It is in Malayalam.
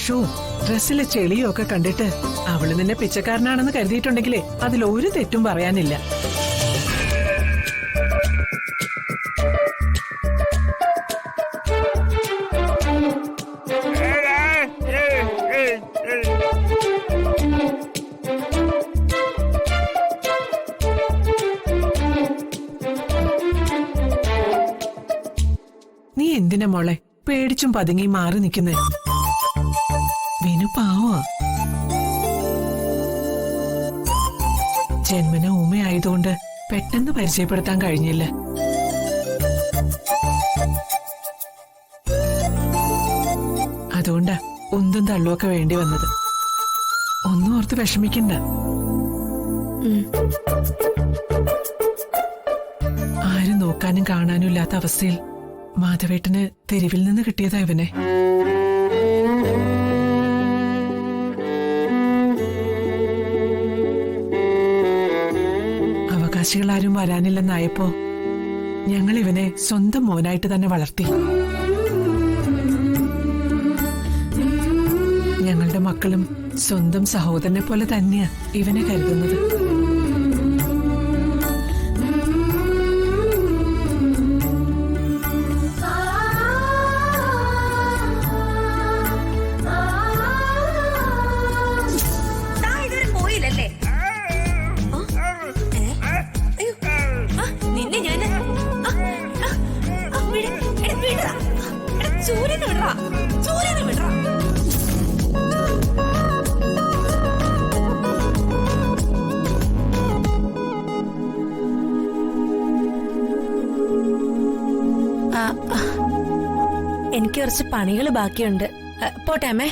വേഷവും ഡ്രസ്സിലെ ചെളിയും ഒക്കെ കണ്ടിട്ട് അവള് നിന്നെ പിച്ചക്കാരനാണെന്ന് കരുതിയിട്ടുണ്ടെങ്കിലേ അതിലൊരു തെറ്റും പറയാനില്ല. നീ എന്തിനാ മോളെ പേടിച്ചും പതുങ്ങി മാറി നിൽക്കുന്നേ? വിനു പാവാ. ജന്മന ഊമയായതുകൊണ്ട് പെട്ടെന്ന് പരിചയപ്പെടുത്താൻ കഴിഞ്ഞില്ല. അതുകൊണ്ടാ ഒന്നും തള്ളുമൊക്കെ വേണ്ടി വന്നത്. ഒന്നും ഓർത്ത് വിഷമിക്കണ്ട. ആരും നോക്കാനും കാണാനും ഇല്ലാത്ത അവസ്ഥയിൽ മാധവേട്ടന് തെരുവിൽ നിന്ന് കിട്ടിയതാ ഇവനെ. അവകാശികളാരും വരാനില്ലെന്നായപ്പോ ഞങ്ങൾ ഇവനെ സ്വന്തം മോനായിട്ട് തന്നെ വളർത്തി. ഞങ്ങളുടെ മക്കളും സ്വന്തം സഹോദരനെ പോലെ തന്നെയാ ഇവനെ കരുതുന്നത്. എനിക്ക് കുറച്ച് പണികൾ ബാക്കിയുണ്ട്. പോട്ടെ അമ്മേ.